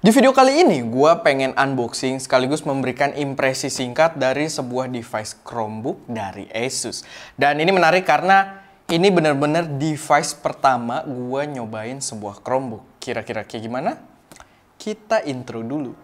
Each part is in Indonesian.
Di video kali ini, gue pengen unboxing sekaligus memberikan impresi singkat dari sebuah device Chromebook dari Asus. Dan ini menarik karena ini benar-benar device pertama gue nyobain sebuah Chromebook. Kira-kira kayak gimana? Kita intro dulu.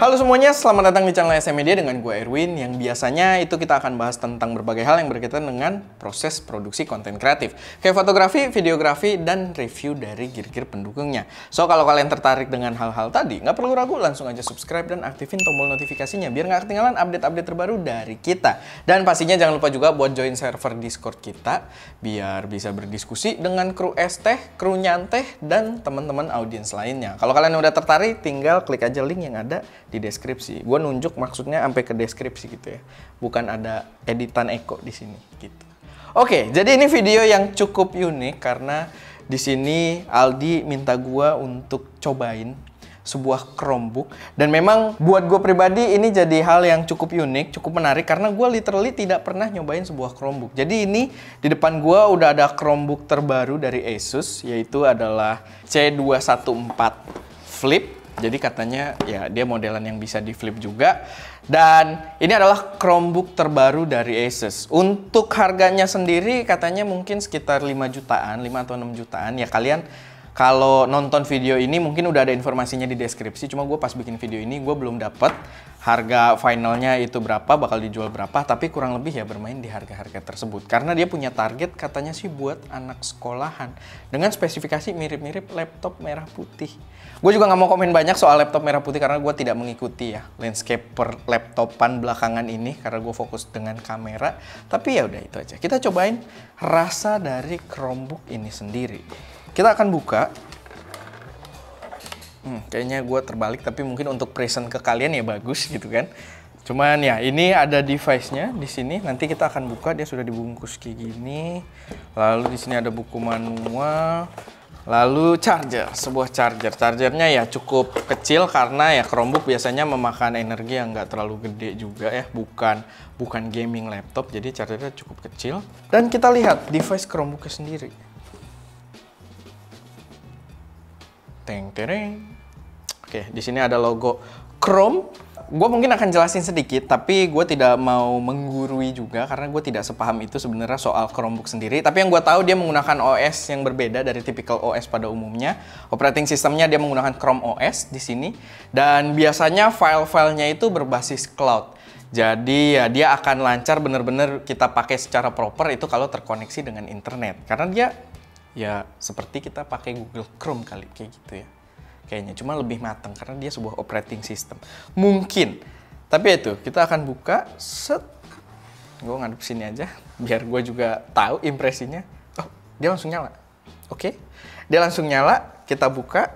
Halo semuanya, selamat datang di channel SM Media dengan gue Erwin, yang biasanya itu kita akan bahas tentang berbagai hal yang berkaitan dengan proses produksi konten kreatif, kayak fotografi, videografi, dan review dari gear-gear pendukungnya. So, kalau kalian tertarik dengan hal-hal tadi, nggak perlu ragu, langsung aja subscribe dan aktifin tombol notifikasinya biar nggak ketinggalan update-update terbaru dari kita. Dan pastinya jangan lupa juga buat join server Discord kita, biar bisa berdiskusi dengan kru ST, kru Nyanteh, dan teman-teman audiens lainnya. Kalau kalian udah tertarik, tinggal klik aja link yang ada di deskripsi. Gue nunjuk maksudnya sampai ke deskripsi gitu ya. Bukan ada editan Eko di sini gitu. Oke, jadi ini video yang cukup unik karena di sini Aldi minta gue untuk cobain sebuah Chromebook, dan memang buat gue pribadi ini jadi hal yang cukup unik, cukup menarik karena gue literally tidak pernah nyobain sebuah Chromebook. Jadi ini di depan gue udah ada Chromebook terbaru dari Asus, yaitu adalah C214 Flip. Jadi katanya ya dia modelan yang bisa di flip juga. Dan ini adalah Chromebook terbaru dari Asus. Untuk harganya sendiri katanya mungkin sekitar 5 jutaan, 5 atau 6 jutaan. Ya kalian kalau nonton video ini mungkin udah ada informasinya di deskripsi. Cuma gue pas bikin video ini gue belum dapet harga finalnya itu berapa, bakal dijual berapa. Tapi kurang lebih ya bermain di harga-harga tersebut. Karena dia punya target katanya sih buat anak sekolahan. Dengan spesifikasi mirip-mirip laptop merah putih. Gue juga nggak mau komen banyak soal laptop merah putih karena gue tidak mengikuti ya landscape per laptopan belakangan ini. Karena gue fokus dengan kamera. Tapi ya udah itu aja. Kita cobain rasa dari Chromebook ini sendiri. Kita akan buka. Kayaknya gue terbalik, tapi mungkin untuk present ke kalian ya bagus gitu kan. Cuman ya ini ada device-nya di sini. Nanti kita akan buka, dia sudah dibungkus kayak gini. Lalu di sini ada buku manual. Lalu charger, sebuah charger. Chargernya ya cukup kecil karena ya Chromebook biasanya memakan energi yang nggak terlalu gede juga ya. Bukan gaming laptop, jadi chargernya cukup kecil. Dan kita lihat device Chromebook-nya sendiri. Teng-tereng. Oke, di sini ada logo Chrome. Gue mungkin akan jelasin sedikit, tapi gue tidak mau menggurui juga karena gue tidak sepaham itu sebenarnya soal Chromebook sendiri. Tapi yang gue tahu dia menggunakan OS yang berbeda dari typical OS pada umumnya. Operating sistemnya dia menggunakan Chrome OS di sini, dan biasanya file-filenya itu berbasis cloud. Jadi ya dia akan lancar bener-bener kita pakai secara proper itu kalau terkoneksi dengan internet. Karena dia ya seperti kita pakai Google Chrome kali, kayak gitu ya. Kayaknya cuma lebih matang karena dia sebuah operating system. Mungkin. Tapi itu kita akan buka. Set. Gue ngadep sini aja biar gue juga tahu impresinya. Oh, dia langsung nyala. Oke. Dia langsung nyala, kita buka.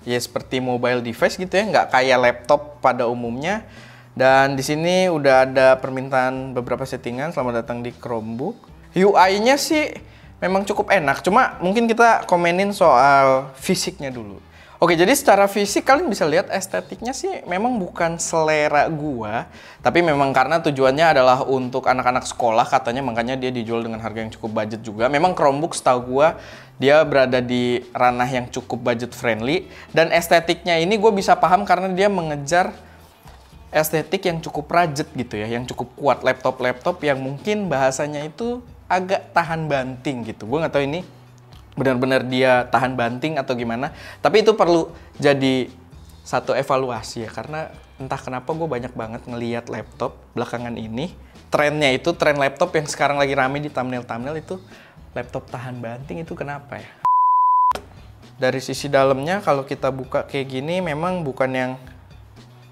Ya seperti mobile device gitu ya, nggak kayak laptop pada umumnya. Dan di sini udah ada permintaan beberapa settingan. Selamat datang di Chromebook. UI-nya sih memang cukup enak, cuma mungkin kita komenin soal fisiknya dulu. Oke, jadi secara fisik kalian bisa lihat estetiknya sih memang bukan selera gua, tapi memang karena tujuannya adalah untuk anak-anak sekolah katanya, makanya dia dijual dengan harga yang cukup budget juga. Memang Chromebook setahu gua dia berada di ranah yang cukup budget friendly, dan estetiknya ini gue bisa paham karena dia mengejar estetik yang cukup rajet gitu ya, yang cukup kuat. Laptop-laptop yang mungkin bahasanya itu agak tahan banting gitu. Gue nggak tahu ini benar-benar dia tahan banting atau gimana. Tapi itu perlu jadi satu evaluasi ya. Karena entah kenapa gue banyak banget ngeliat laptop belakangan ini. Trennya itu, tren laptop yang sekarang lagi rame di thumbnail-thumbnail itu laptop tahan banting, itu kenapa ya? Dari sisi dalamnya kalau kita buka kayak gini memang bukan yang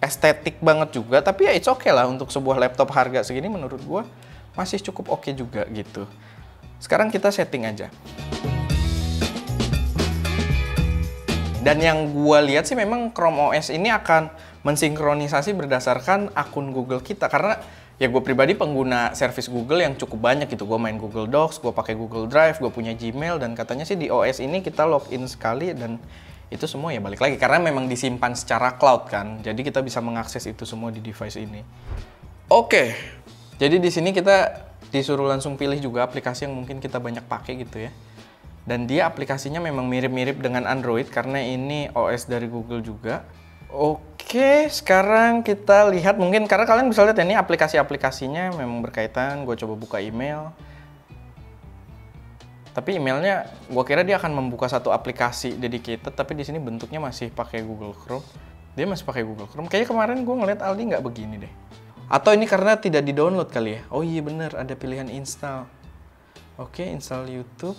estetik banget juga. Tapi ya it's okay lah untuk sebuah laptop harga segini menurut gue masih cukup oke juga gitu. Sekarang kita setting aja. Dan yang gue lihat sih memang Chrome OS ini akan mensinkronisasi berdasarkan akun Google kita. Karena ya gue pribadi pengguna service Google yang cukup banyak gitu. Gue main Google Docs, gue pakai Google Drive, gue punya Gmail. Dan katanya sih di OS ini kita login sekali dan itu semua ya balik lagi. Karena memang disimpan secara cloud kan. Jadi kita bisa mengakses itu semua di device ini. Oke. Jadi di sini kita disuruh langsung pilih juga aplikasi yang mungkin kita banyak pakai gitu ya. Dan dia aplikasinya memang mirip-mirip dengan Android karena ini OS dari Google juga. Oke, sekarang kita lihat mungkin karena kalian bisa lihat ya, ini aplikasi-aplikasinya memang berkaitan. Gue coba buka email. Tapi emailnya, gue kira dia akan membuka satu aplikasi dedicated, tapi di sini bentuknya masih pakai Google Chrome. Dia masih pakai Google Chrome. Kayaknya kemarin gue ngeliat Aldi nggak begini deh. Atau ini karena tidak di-download kali ya? Oh iya bener, ada pilihan install. Oke, install YouTube.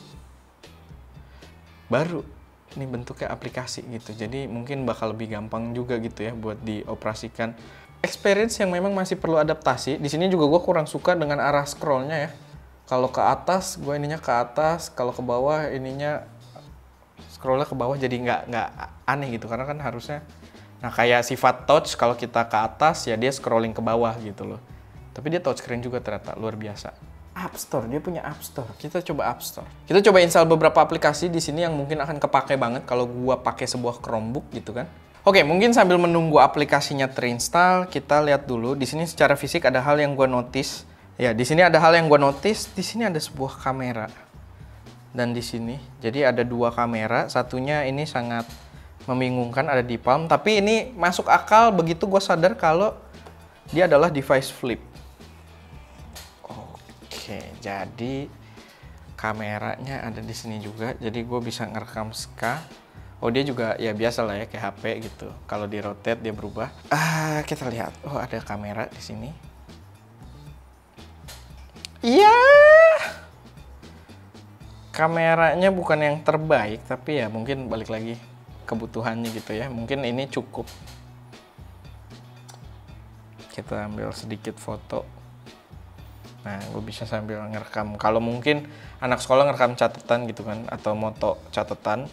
Baru. Ini bentuknya aplikasi gitu. Jadi mungkin bakal lebih gampang juga gitu ya buat dioperasikan. Experience yang memang masih perlu adaptasi. Di sini juga gue kurang suka dengan arah scrollnya ya. Kalau ke atas, gue ininya ke atas. Kalau ke bawah, ininya scrollnya ke bawah. Jadi nggak aneh gitu. Karena kan harusnya, nah kayak sifat touch, kalau kita ke atas, ya dia scrolling ke bawah gitu loh. Tapi dia touchscreen juga ternyata, luar biasa. App Store, dia punya App Store. Kita coba App Store. Kita coba install beberapa aplikasi di sini yang mungkin akan kepake banget kalau gue pakai sebuah Chromebook gitu kan. Oke, mungkin sambil menunggu aplikasinya terinstall, kita lihat dulu. Di sini secara fisik ada hal yang gue notice. Ya, di sini ada hal yang gue notice. Di sini ada sebuah kamera. Dan di sini, jadi ada dua kamera. Satunya ini sangat membingungkan, ada di palm. Tapi ini masuk akal begitu gue sadar kalau dia adalah device flip. Oke, jadi kameranya ada di sini juga. Jadi gue bisa ngerekam ska. Oh, dia juga ya biasa lah ya kayak HP gitu. Kalau di rotate dia berubah. Kita lihat. Oh, ada kamera di sini. Iya, kameranya bukan yang terbaik, tapi ya mungkin balik lagi kebutuhannya gitu ya. Mungkin ini cukup. Kita ambil sedikit foto. Nah, gue bisa sambil ngerekam. Kalau mungkin anak sekolah ngerekam catatan gitu kan, atau moto catatan.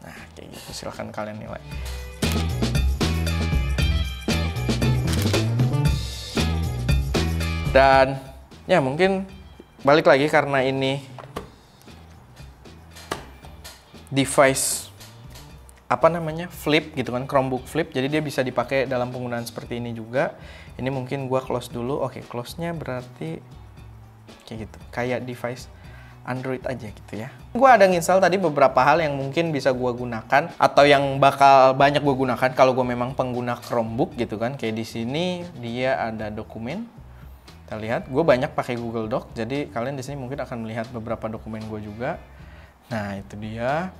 Nah, kayak gitu. Silahkan kalian nilai. Dan ya mungkin balik lagi karena ini device apa namanya flip gitu kan, Chromebook flip, jadi dia bisa dipakai dalam penggunaan seperti ini juga. Ini mungkin gua close dulu. Oke, close-nya berarti kayak gitu, kayak device Android aja gitu ya. Gua ada nginstal tadi beberapa hal yang mungkin bisa gua gunakan atau yang bakal banyak gua gunakan kalau gua memang pengguna Chromebook gitu kan. Kayak di sini dia ada dokumen. Kita lihat, gue banyak pakai Google Doc, jadi kalian di sini mungkin akan melihat beberapa dokumen gue juga. Nah, itu dia.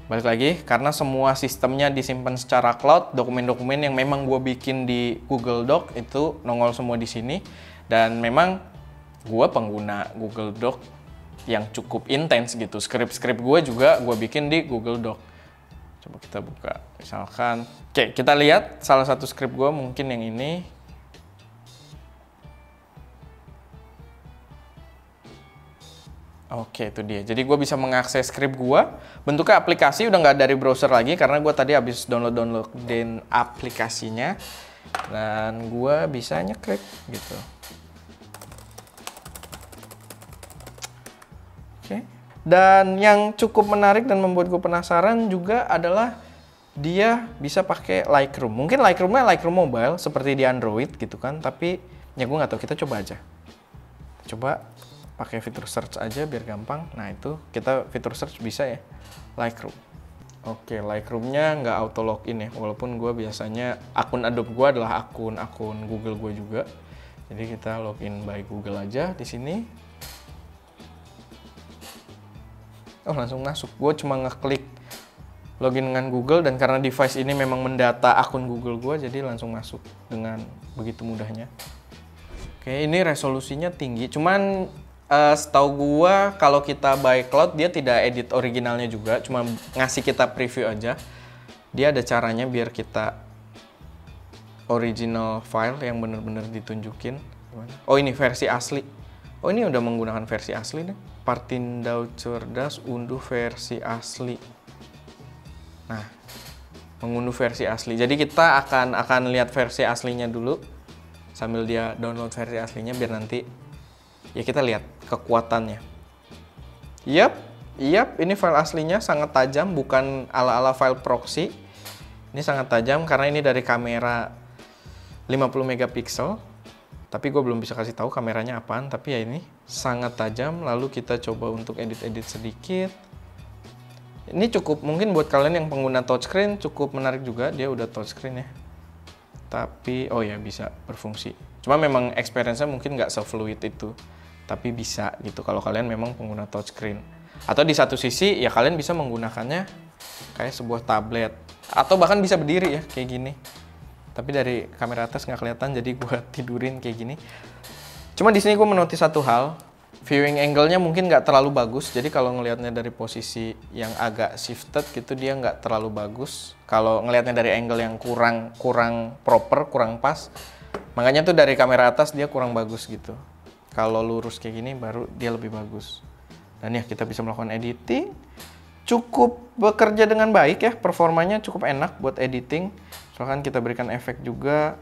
Balik lagi, karena semua sistemnya disimpan secara cloud, dokumen-dokumen yang memang gue bikin di Google Doc itu nongol semua di sini. Dan memang gue pengguna Google Doc yang cukup intens gitu. Skrip-skrip gue juga gue bikin di Google Doc. Coba kita buka, misalkan. Oke, kita lihat salah satu skrip gue mungkin yang ini. Oke, itu dia. Jadi gue bisa mengakses script gue. Bentuknya aplikasi, udah nggak dari browser lagi karena gue tadi habis downloadin aplikasinya. Dan gue bisa nyeklik gitu. Oke. Dan yang cukup menarik dan membuat gue penasaran juga adalah dia bisa pakai Lightroom. Mungkin Lightroom-nya Lightroom mobile seperti di Android gitu kan. Tapi ya gue nggak tahu, kita coba aja. Coba pakai fitur search aja biar gampang. Nah, itu kita fitur search bisa ya, Lightroom. Oke, Lightroom-nya nggak auto login ya, walaupun gue biasanya akun Adobe gue adalah akun Google gue juga. Jadi kita login by Google aja di sini. Oh, langsung masuk. Gue cuma ngeklik login dengan Google, dan karena device ini memang mendata akun Google gue, jadi langsung masuk dengan begitu mudahnya. Oke, ini resolusinya tinggi, cuman setahu gua kalau kita buy cloud dia tidak edit originalnya juga, cuma ngasih kita preview aja. Dia ada caranya biar kita original file yang bener-bener ditunjukin. Oh, ini versi asli. Oh, ini udah menggunakan versi asli nih. Partindau cerdas unduh versi asli. Nah, mengunduh versi asli. Jadi kita akan lihat versi aslinya dulu sambil dia download versi aslinya biar nanti ya kita lihat kekuatannya. Yap, ini file aslinya sangat tajam, bukan ala-ala file proxy. Ini sangat tajam karena ini dari kamera 50 megapiksel. Tapi gue belum bisa kasih tahu kameranya apaan, tapi ya ini sangat tajam. Lalu kita coba untuk edit-edit sedikit. Ini cukup, mungkin buat kalian yang pengguna touchscreen cukup menarik juga, dia udah touchscreen ya. Tapi, oh ya bisa berfungsi. Cuma memang experience-nya mungkin nggak se-fluid itu. Tapi bisa gitu kalau kalian memang pengguna touchscreen. Atau di satu sisi ya kalian bisa menggunakannya kayak sebuah tablet. Atau bahkan bisa berdiri ya, kayak gini. Tapi dari kamera atas nggak kelihatan, jadi gue tidurin kayak gini. Cuma di sini gue menotis satu hal, viewing angle-nya mungkin nggak terlalu bagus. Jadi kalau ngelihatnya dari posisi yang agak shifted gitu, dia nggak terlalu bagus. Kalau ngelihatnya dari angle yang kurang proper, kurang pas, makanya tuh dari kamera atas dia kurang bagus gitu. Kalau lurus kayak gini baru dia lebih bagus. Dan ya kita bisa melakukan editing. Cukup bekerja dengan baik ya, performanya cukup enak buat editing. Soalnya kita berikan efek juga,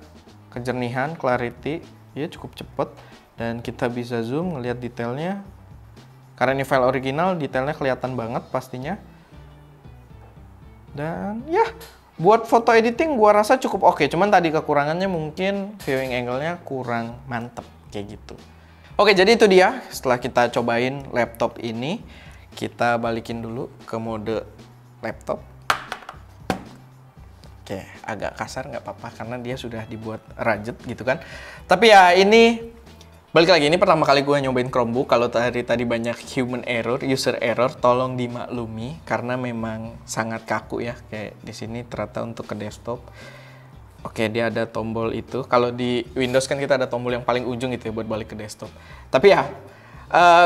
kejernihan, clarity, ya cukup cepet. Dan kita bisa zoom, ngelihat detailnya. Karena ini file original, detailnya kelihatan banget pastinya. Dan ya, buat foto editing gua rasa cukup oke. Cuman tadi kekurangannya mungkin viewing angle-nya kurang mantep, kayak gitu. Oke, jadi itu dia setelah kita cobain laptop ini. Kita balikin dulu ke mode laptop. Oke, agak kasar nggak apa-apa karena dia sudah dibuat rajet gitu kan. Tapi ya ini, balik lagi, ini pertama kali gue nyobain Chromebook. Kalau tadi banyak human error, user error, tolong dimaklumi karena memang sangat kaku ya. Kayak di sini ternyata untuk ke desktop. Oke, dia ada tombol itu. Kalau di Windows kan kita ada tombol yang paling ujung itu ya buat balik ke desktop. Tapi ya,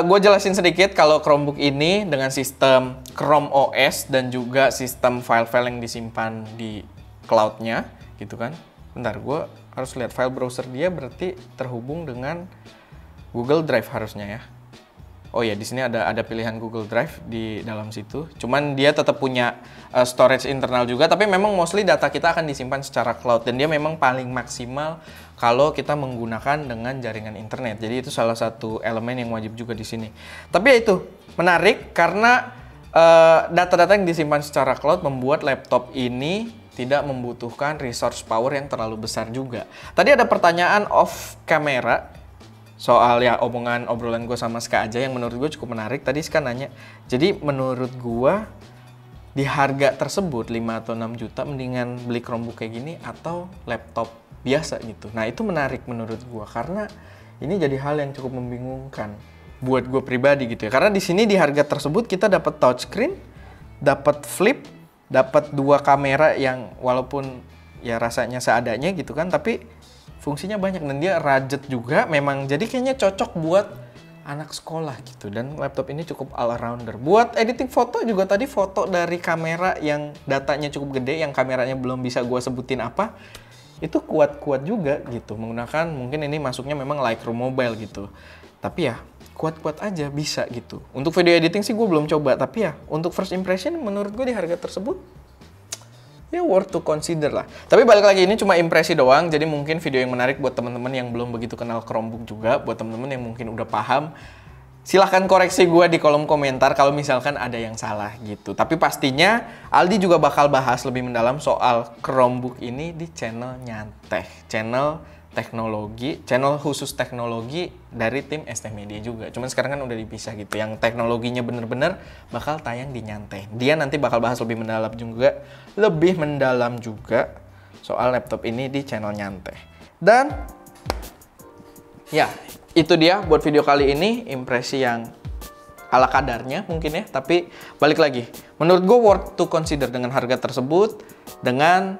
gue jelasin sedikit kalau Chromebook ini dengan sistem Chrome OS dan juga sistem file-file yang disimpan di cloud-nya gitu kan. Bentar, gue harus lihat file browser dia berarti terhubung dengan Google Drive harusnya ya. Oh ya, di sini ada pilihan Google Drive di dalam situ. Cuman dia tetap punya storage internal juga, tapi memang mostly data kita akan disimpan secara cloud dan dia memang paling maksimal kalau kita menggunakan dengan jaringan internet. Jadi itu salah satu elemen yang wajib juga di sini. Tapi ya itu menarik karena data-data yang disimpan secara cloud membuat laptop ini tidak membutuhkan resource power yang terlalu besar juga. Tadi ada pertanyaan off camera soal ya obrolan gue sama Ska aja yang menurut gue cukup menarik. Tadi Ska nanya, jadi menurut gue di harga tersebut 5 atau 6 juta mendingan beli Chromebook kayak gini atau laptop biasa gitu. Nah itu menarik menurut gue karena ini jadi hal yang cukup membingungkan buat gue pribadi gitu ya. Karena di sini di harga tersebut kita dapat touchscreen, dapat flip, dapat 2 kamera yang walaupun ya rasanya seadanya gitu kan, tapi fungsinya banyak dan dia rajet juga memang, jadi kayaknya cocok buat anak sekolah gitu. Dan laptop ini cukup all-rounder. Buat editing foto juga tadi foto dari kamera yang datanya cukup gede, yang kameranya belum bisa gue sebutin apa, itu kuat-kuat juga gitu. Menggunakan, mungkin ini masuknya memang Lightroom Mobile gitu. Tapi ya kuat-kuat aja bisa gitu. Untuk video editing sih gue belum coba, tapi ya untuk first impression menurut gue di harga tersebut ya worth to consider lah. Tapi balik lagi, ini cuma impresi doang, jadi mungkin video yang menarik buat teman-teman yang belum begitu kenal Chromebook juga. Buat teman-teman yang mungkin udah paham, silahkan koreksi gue di kolom komentar kalau misalkan ada yang salah gitu. Tapi pastinya Aldi juga bakal bahas lebih mendalam soal Chromebook ini di channel Nyanteh, channel teknologi, channel khusus teknologi dari tim ST Media juga. Cuman sekarang kan udah dipisah gitu. Yang teknologinya bener-bener bakal tayang di Nyanteh. Dia nanti bakal bahas lebih mendalam juga soal laptop ini di channel Nyanteh. Dan ya, itu dia buat video kali ini, impresi yang ala kadarnya mungkin ya. Tapi balik lagi, menurut gue worth to consider dengan harga tersebut, dengan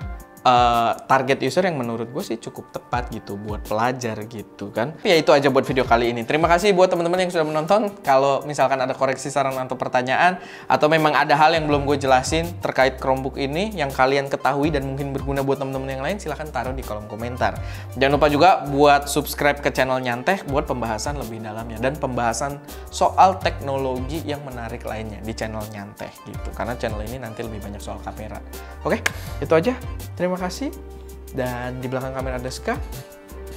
target user yang menurut gue sih cukup tepat gitu buat pelajar gitu kan. Ya itu aja buat video kali ini. Terima kasih buat teman-teman yang sudah menonton. Kalau misalkan ada koreksi, saran atau pertanyaan, atau memang ada hal yang belum gue jelasin terkait Chromebook ini yang kalian ketahui dan mungkin berguna buat teman-teman yang lain, silahkan taruh di kolom komentar. Jangan lupa juga buat subscribe ke channel Nyanteh buat pembahasan lebih dalamnya dan pembahasan soal teknologi yang menarik lainnya di channel Nyanteh gitu. Karena channel ini nanti lebih banyak soal kamera. Oke, itu aja. Terima kasih. Dan di belakang kamera ada Ska,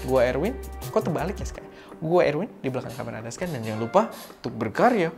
gua Erwin. Kok terbalik ya Ska? Gua Erwin, di belakang kamera ada Ska. Dan jangan lupa untuk berkarya